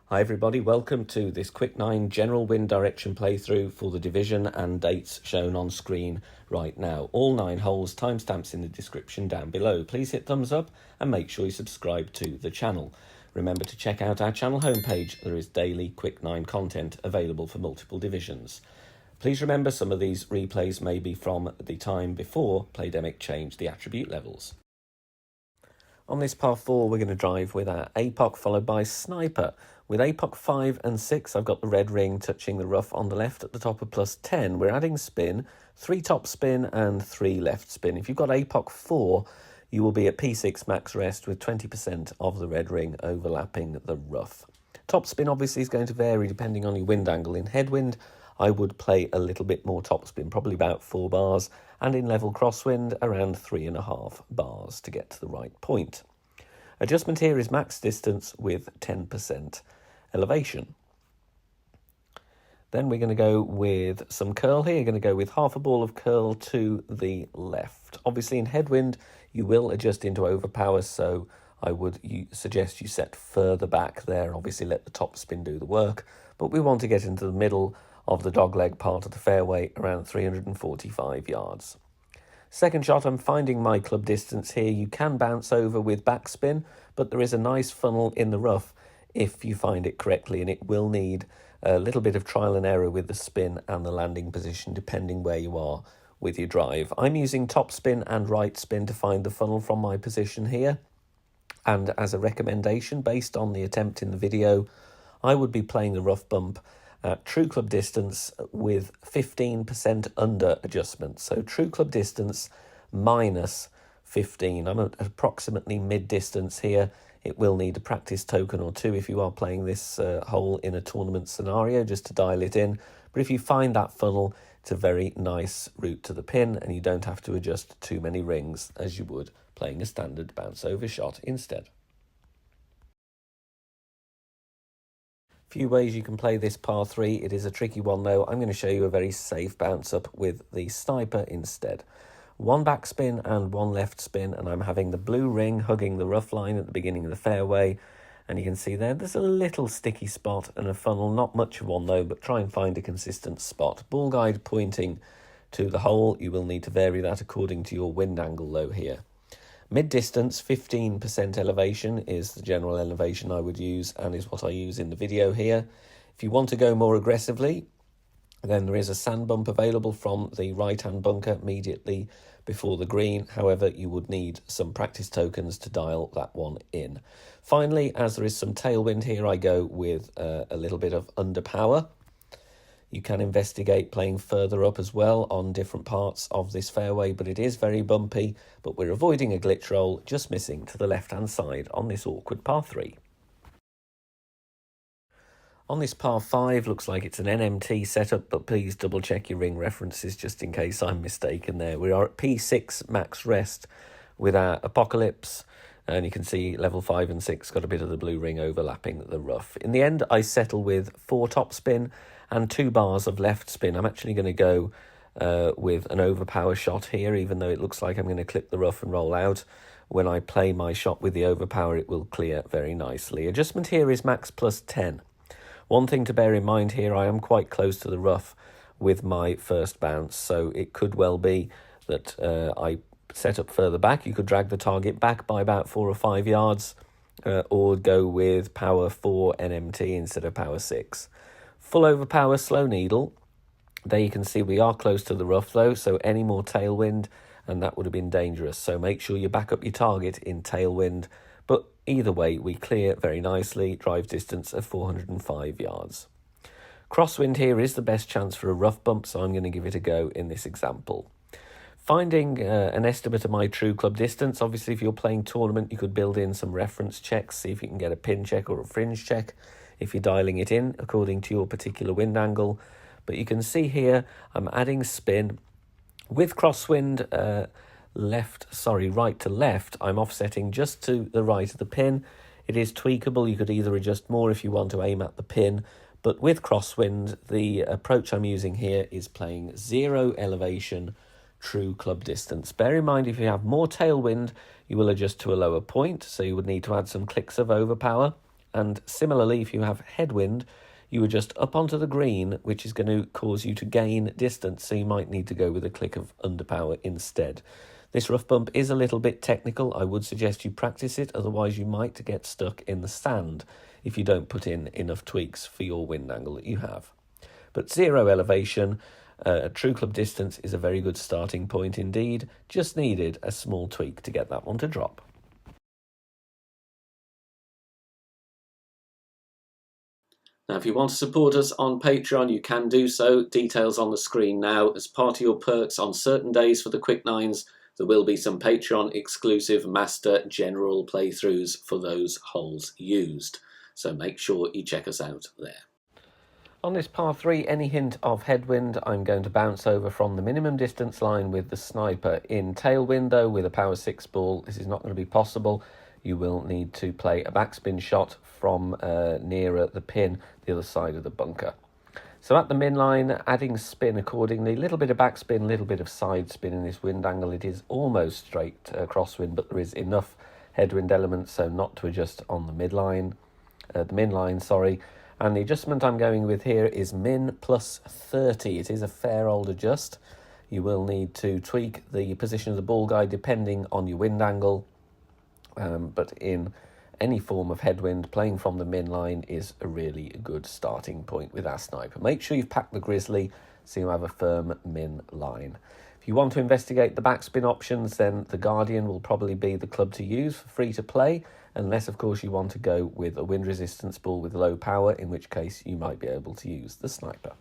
Hi everybody, welcome to this quick 9 general wind direction playthrough for the division and dates shown on screen right now. All 9 holes, timestamps in the description down below. Please hit thumbs up and make sure you subscribe to the channel. Remember to check out our channel homepage. There is daily quick 9 content available for multiple divisions. Please remember some of these replays may be from the time before Playdemic changed the attribute levels. On this par 4, we're going to drive with our APOC followed by Sniper. With APOC 5 and 6, I've got the red ring touching the rough on the left at the top of plus 10. We're adding spin, 3 top spin and 3 left spin. If you've got APOC 4, you will be at P6 max rest with 20% of the red ring overlapping the rough. Top spin obviously is going to vary depending on your wind angle. In headwind, I would play a little bit more top spin, probably about 4 bars, and in level crosswind, around 3.5 bars to get to the right point. Adjustment here is max distance with 10% elevation. Then we're going to go with some curl here. You're going to go with half a ball of curl to the left. Obviously in headwind, you will adjust into overpower, so I would suggest you set further back there. Obviously let the top spin do the work, but we want to get into the middle of the dogleg part of the fairway, around 345 yards. Second shot, I'm finding my club distance here. You can bounce over with backspin, but there is a nice funnel in the rough if you find it correctly, and it will need a little bit of trial and error with the spin and the landing position, depending where you are with your drive. I'm using top spin and right spin to find the funnel from my position here, and as a recommendation, based on the attempt in the video, I would be playing the rough bump at true club distance with 15% under adjustment. So true club distance minus 15. I'm at approximately mid distance here. It will need a practice token or two if you are playing this hole in a tournament scenario, just to dial it in. But if you find that funnel, it's a very nice route to the pin and you don't have to adjust too many rings as you would playing a standard bounce over shot instead. Few ways you can play this par 3. It is a tricky one though. I'm going to show you a very safe bounce up with the Sniper instead. 1 backspin and 1 left spin, and I'm having the blue ring hugging the rough line at the beginning of the fairway, and you can see there's a little sticky spot and a funnel, not much of one though, but try and find a consistent spot. Ball guide pointing to the hole. You will need to vary that according to your wind angle though here. Mid-distance, 15% elevation is the general elevation I would use and is what I use in the video here. If you want to go more aggressively, then there is a sand bump available from the right-hand bunker immediately before the green. However, you would need some practice tokens to dial that one in. Finally, as there is some tailwind here, I go with a little bit of underpower. You can investigate playing further up as well on different parts of this fairway, but it is very bumpy, but we're avoiding a glitch roll, just missing to the left-hand side on this awkward par 3. On this par 5, looks like it's an NMT setup, but please double check your ring references just in case I'm mistaken there. We are at P6 max rest with our Apocalypse, and you can see level 5 and 6 got a bit of the blue ring overlapping the rough. In the end, I settle with 4 top spin and 2 bars of left spin. I'm actually going to go with an overpower shot here, even though it looks like I'm going to clip the rough and roll out. When I play my shot with the overpower, it will clear very nicely. Adjustment here is max plus 10. One thing to bear in mind here, I am quite close to the rough with my first bounce, so it could well be that I set up further back. You could drag the target back by about 4 or 5 yards, or go with power 4 NMT instead of power 6. Full overpower, slow needle. There you can see we are close to the rough though, so any more tailwind and that would have been dangerous. So make sure you back up your target in tailwind. But either way, we clear very nicely, drive distance of 405 yards. Crosswind here is the best chance for a rough bump, so I'm going to give it a go in this example. Finding an estimate of my true club distance. Obviously, if you're playing tournament, you could build in some reference checks, see if you can get a pin check or a fringe check if you're dialing it in according to your particular wind angle. But you can see here, I'm adding spin. With crosswind, right to left, I'm offsetting just to the right of the pin. It is tweakable. You could either adjust more if you want to aim at the pin, but with crosswind, the approach I'm using here is playing 0 elevation, true club distance. Bear in mind, if you have more tailwind, you will adjust to a lower point, so you would need to add some clicks of overpower. And similarly, if you have headwind, you adjust up onto the green, which is going to cause you to gain distance, so you might need to go with a click of underpower instead. This rough bump is a little bit technical. I would suggest you practice it, otherwise you might get stuck in the sand if you don't put in enough tweaks for your wind angle that you have. But zero elevation, true club distance is a very good starting point indeed. Just needed a small tweak to get that one to drop. Now, if you want to support us on Patreon, you can do so. Details on the screen now. As part of your perks on certain days for the Quick Nines, there will be some Patreon exclusive Master General playthroughs for those holes used. So make sure you check us out there. On this par 3, any hint of headwind, I'm going to bounce over from the minimum distance line with the sniper. In tailwind, though, with a power 6 ball, this is not going to be possible. You will need to play a backspin shot from nearer the pin, the other side of the bunker. So at the min line, adding spin accordingly, a little bit of backspin, a little bit of side spin in this wind angle. It is almost straight crosswind, but there is enough headwind elements, so not to adjust on the min line. And the adjustment I'm going with here is min plus 30. It is a fair old adjust. You will need to tweak the position of the ball guide depending on your wind angle. But in any form of headwind, playing from the min line is a really good starting point with our sniper. Make sure you've packed the grizzly so you have a firm min line. If you want to investigate the backspin options, then the Guardian will probably be the club to use for free to play, unless of course you want to go with a wind resistance ball with low power, in which case you might be able to use the sniper.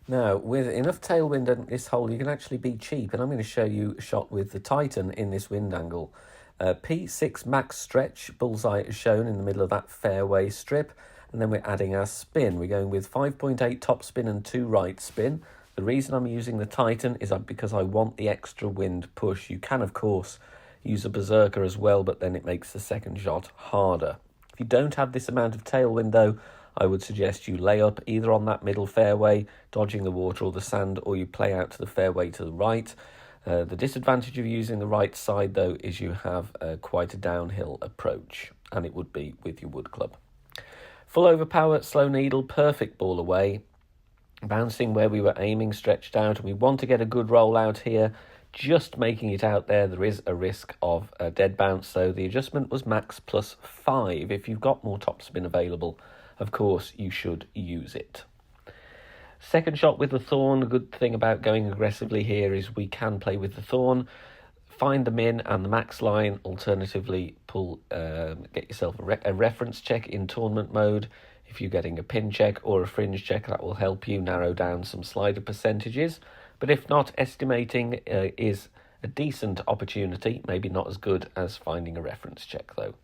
Now, with enough tailwind in this hole, you can actually be cheap, and I'm going to show you a shot with the Titan in this wind angle. P6 max stretch, bullseye is shown in the middle of that fairway strip, and then we're adding our spin. We're going with 5.8 top spin and 2 right spin. The reason I'm using the Titan is because I want the extra wind push. You can, of course, use a berserker as well, but then it makes the second shot harder. If you don't have this amount of tailwind, though, I would suggest you lay up either on that middle fairway, dodging the water or the sand, or you play out to the fairway to the right. The disadvantage of using the right side, though, is you have quite a downhill approach, and it would be with your wood club. Full overpower, slow needle, perfect ball away. Bouncing where we were aiming, stretched out, and we want to get a good roll out here. Just making it out there is a risk of a dead bounce, so the adjustment was max plus 5. If you've got more topspin available, of course, you should use it. Second shot with the thorn. The good thing about going aggressively here is we can play with the thorn, find the min and the max line. Alternatively, get yourself a reference check in tournament mode. If you're getting a pin check or a fringe check, that will help you narrow down some slider percentages. But if not, estimating is a decent opportunity, maybe not as good as finding a reference check though.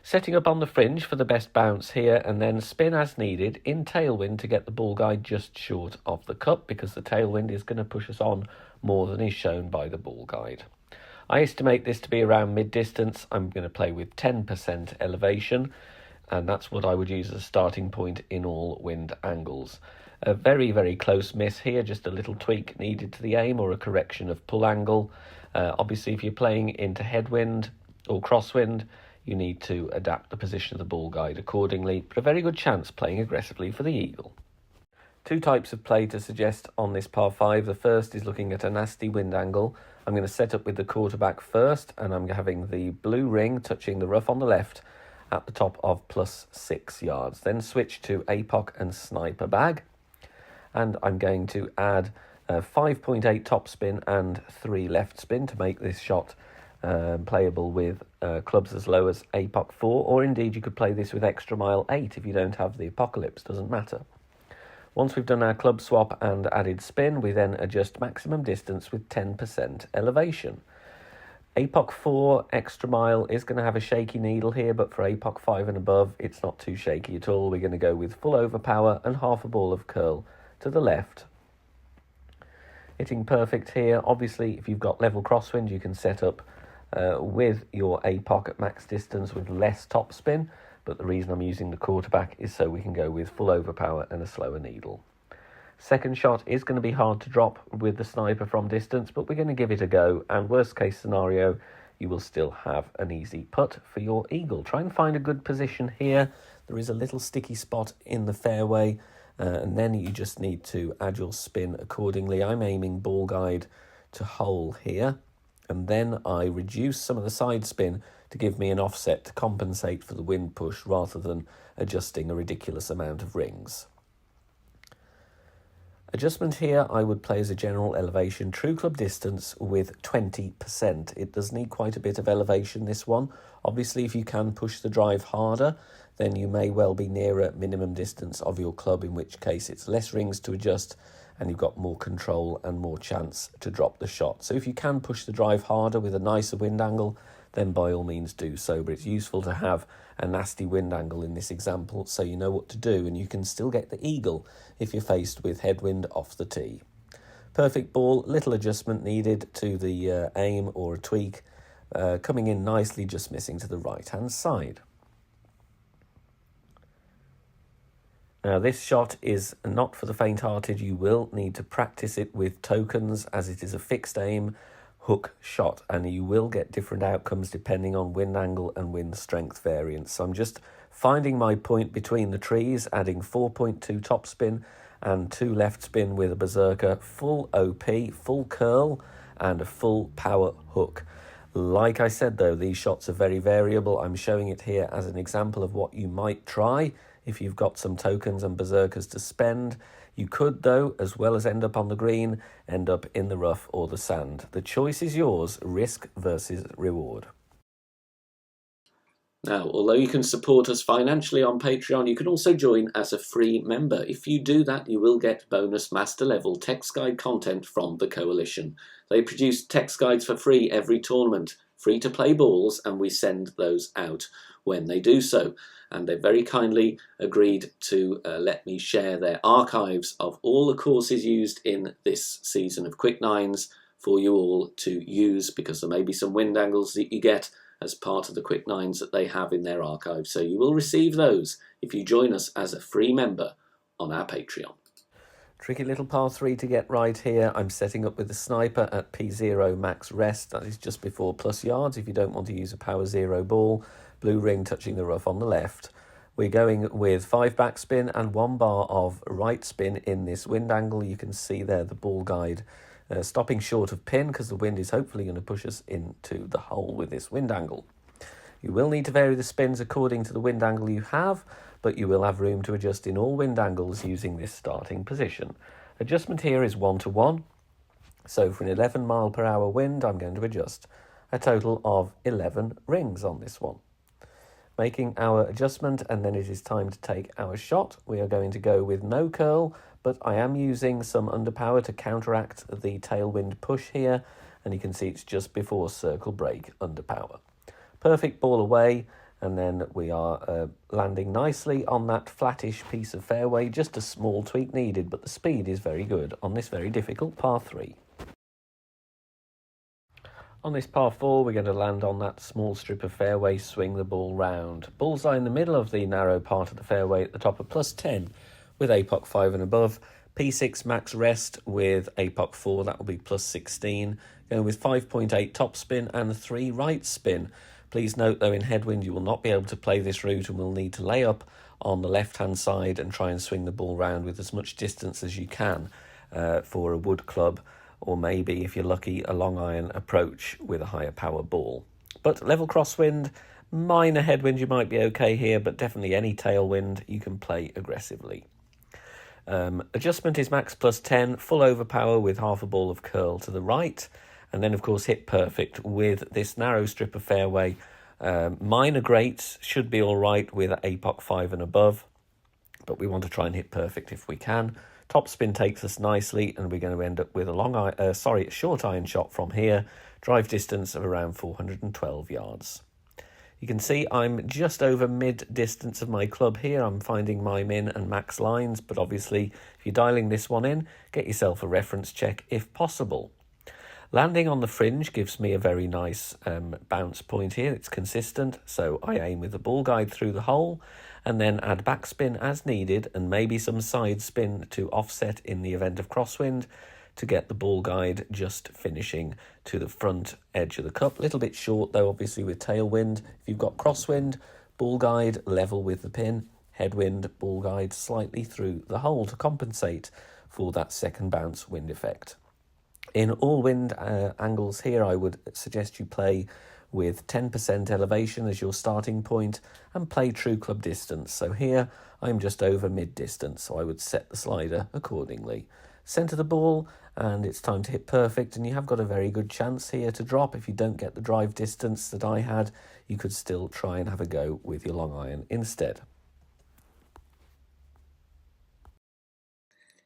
Setting up on the fringe for the best bounce here, and then spin as needed in tailwind to get the ball guide just short of the cup, because the tailwind is going to push us on more than is shown by the ball guide. I estimate this to be around mid-distance. I'm going to play with 10% elevation, and that's what I would use as a starting point in all wind angles. A very, very close miss here, just a little tweak needed to the aim or a correction of pull angle. Obviously, if you're playing into headwind or crosswind, you need to adapt the position of the ball guide accordingly, but a very good chance playing aggressively for the eagle. Two types of play to suggest on this par 5. The first is looking at a nasty wind angle. I'm going to set up with the quarterback first, and I'm having the blue ring touching the rough on the left at the top of plus 6 yards. Then switch to APOC and sniper bag, and I'm going to add 5.8 top spin and 3 left spin to make this shot playable with clubs as low as APOC 4, or indeed you could play this with extra mile 8 if you don't have the Apocalypse, doesn't matter. Once we've done our club swap and added spin, we then adjust maximum distance with 10% elevation. APOC 4 extra mile is going to have a shaky needle here, but for APOC 5 and above, it's not too shaky at all. We're going to go with full overpower and half a ball of curl to the left. Hitting perfect here. Obviously, if you've got level crosswind, you can set up with your APOC at max distance with less topspin, but the reason I'm using the quarterback is so we can go with full overpower and a slower needle. Second shot is going to be hard to drop with the sniper from distance, but we're going to give it a go, and worst case scenario, you will still have an easy putt for your eagle. Try and find a good position here. There is a little sticky spot in the fairway, and then you just need to add your spin accordingly. I'm aiming ball guide to hole here, and then I reduce some of the side spin to give me an offset to compensate for the wind push rather than adjusting a ridiculous amount of rings. Adjustment here, I would play as a general elevation true club distance with 20%. It does need quite a bit of elevation, this one. Obviously, if you can push the drive harder, then you may well be nearer minimum distance of your club, in which case it's less rings to adjust and you've got more control and more chance to drop the shot. So if you can push the drive harder with a nicer wind angle, then by all means do so. But it's useful to have a nasty wind angle in this example so you know what to do, and you can still get the eagle if you're faced with headwind off the tee. Perfect ball, little adjustment needed to the aim or a tweak, coming in nicely, just missing to the right-hand side. Now this shot is not for the faint-hearted. You will need to practice it with tokens as it is a fixed aim hook shot, and you will get different outcomes depending on wind angle and wind strength variance. So I'm just finding my point between the trees, adding 4.2 topspin and 2 left spin with a berserker, full OP, full curl and a full power hook. Like I said though, these shots are very variable. I'm showing it here as an example of what you might try if you've got some tokens and berserkers to spend. You could, though, as well as end up on the green, end up in the rough or the sand. The choice is yours, risk versus reward. Now, although you can support us financially on Patreon, you can also join as a free member. If you do that, you will get bonus master level text guide content from the Coalition. They produce text guides for free every tournament, free to play balls, and we send those out when they do so. And they very kindly agreed to let me share their archives of all the courses used in this season of Quick Nines for you all to use, because there may be some wind angles that you get as part of the Quick Nines that they have in their archive. So you will receive those if you join us as a free member on our Patreon. Tricky little par 3 to get right here. I'm setting up with the sniper at P0 max rest. That is just before plus yards if you don't want to use a power 0 ball. Blue ring touching the rough on the left. We're going with 5 backspin and 1 bar of right spin in this wind angle. You can see there the ball guide stopping short of pin because the wind is hopefully going to push us into the hole with this wind angle. You will need to vary the spins according to the wind angle you have, but you will have room to adjust in all wind angles using this starting position. Adjustment here is 1 to 1. So for an 11 mile per hour wind, I'm going to adjust a total of 11 rings on this one. Making our adjustment, and then it is time to take our shot. We are going to go with no curl, but I am using some underpower to counteract the tailwind push here, and you can see it's just before circle break underpower. Perfect ball away, and then we are landing nicely on that flattish piece of fairway. Just a small tweak needed, but the speed is very good on this very difficult par 3. On this par 4, we're going to land on that small strip of fairway, swing the ball round. Bullseye in the middle of the narrow part of the fairway at the top of plus 10 with APOC 5 and above. P6 max rest with APOC 4, that will be plus 16. Going with 5.8 topspin and 3 right spin. Please note, though, in headwind you will not be able to play this route and will need to lay up on the left-hand side and try and swing the ball round with as much distance as you can for a wood club, or maybe, if you're lucky, a long iron approach with a higher power ball. But level crosswind, minor headwind, you might be okay here, but definitely any tailwind you can play aggressively. Adjustment is max plus 10, full overpower with half a ball of curl to the right, and then of course hit perfect with this narrow strip of fairway. Minor greats should be all right with APOC 5 and above, but we want to try and hit perfect if we can. Top spin takes us nicely, and we're going to end up with a short iron shot from here. Drive distance of around 412 yards. You can see I'm just over mid-distance of my club here. I'm finding my min and max lines, but obviously if you're dialing this one in, get yourself a reference check if possible. Landing on the fringe gives me a very nice bounce point here. It's consistent, so I aim with the ball guide through the hole and then add backspin as needed and maybe some side spin to offset in the event of crosswind to get the ball guide just finishing to the front edge of the cup. A little bit short though, obviously with tailwind. If you've got crosswind, ball guide level with the pin, headwind, ball guide slightly through the hole to compensate for that second bounce wind effect. In all wind angles here, I would suggest you play with 10% elevation as your starting point and play true club distance. So here I'm just over mid distance, so I would set the slider accordingly. Centre the ball and it's time to hit perfect, and you have got a very good chance here to drop. If you don't get the drive distance that I had, you could still try and have a go with your long iron instead.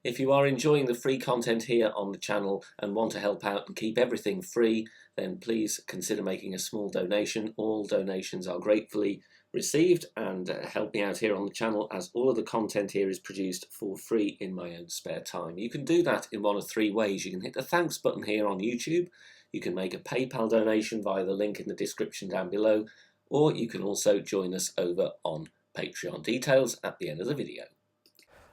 If you are enjoying the free content here on the channel and want to help out and keep everything free, then please consider making a small donation. All donations are gratefully received and help me out here on the channel, as all of the content here is produced for free in my own spare time. You can do that in one of three ways. You can hit the thanks button here on YouTube, you can make a PayPal donation via the link in the description down below, or you can also join us over on Patreon. Details at the end of the video.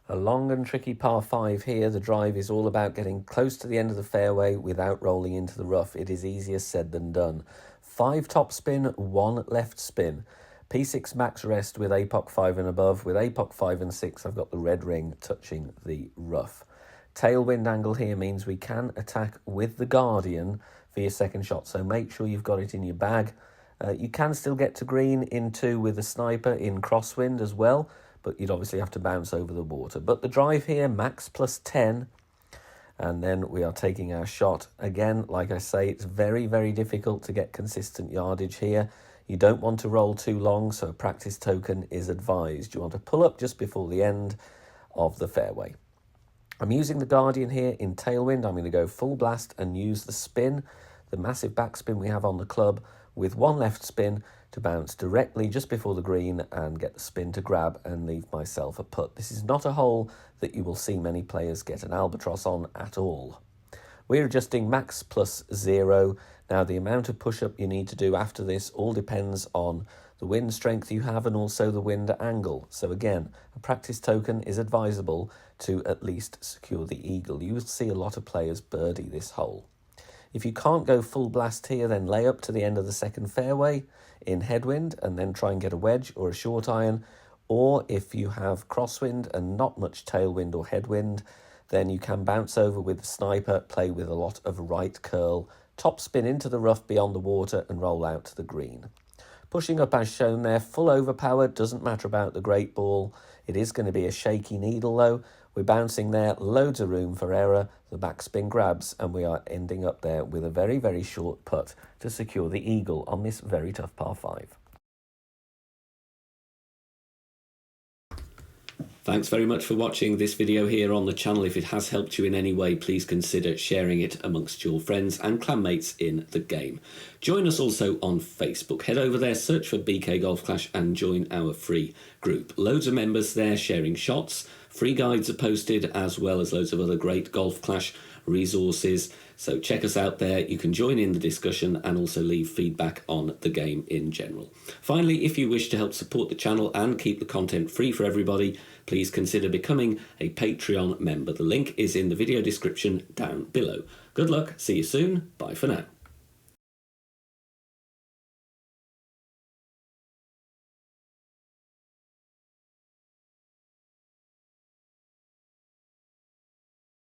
A long and tricky par 5 here. The drive is all about getting close to the end of the fairway without rolling into the rough. It is easier said than done. 5 top spin, 1 left spin. P6 max rest with APOC 5 and above. With APOC 5 and 6, I've got the red ring touching the rough. Tailwind angle here means we can attack with the Guardian for your second shot, so make sure you've got it in your bag. You can still get to green in 2 with the sniper in crosswind as well, but you'd obviously have to bounce over the water. But the drive here, max plus 10, and then we are taking our shot. Again, like I say, it's very, very difficult to get consistent yardage here. You don't want to roll too long, so a practice token is advised. You want to pull up just before the end of the fairway. I'm using the Guardian here in tailwind. I'm going to go full blast and use the spin, the massive backspin we have on the club, with 1 left spin to bounce directly just before the green and get the spin to grab and leave myself a putt. This is not a hole that you will see many players get an albatross on at all. We're adjusting max plus 0. Now the amount of push-up you need to do after this all depends on the wind strength you have and also the wind angle. So again, a practice token is advisable to at least secure the eagle. You will see a lot of players birdie this hole. If you can't go full blast here, then lay up to the end of the second fairway in headwind and then try and get a wedge or a short iron. Or if you have crosswind and not much tailwind or headwind, then you can bounce over with the sniper, play with a lot of right curl, top spin into the rough beyond the water and roll out to the green. Pushing up as shown there, full overpower, doesn't matter about the great ball. It is going to be a shaky needle though. We're bouncing there, loads of room for error. The backspin grabs and we are ending up there with a very, very short putt to secure the eagle on this very tough par 5. Thanks very much for watching this video here on the channel. If it has helped you in any way, please consider sharing it amongst your friends and clanmates in the game. Join us also on Facebook. Head over there, search for BK Golf Clash and join our free group. Loads of members there sharing shots. Free guides are posted, as well as loads of other great Golf Clash resources. So check us out there. You can join in the discussion and also leave feedback on the game in general. Finally, if you wish to help support the channel and keep the content free for everybody, please consider becoming a Patreon member. The link is in the video description down below. Good luck, see you soon, bye for now.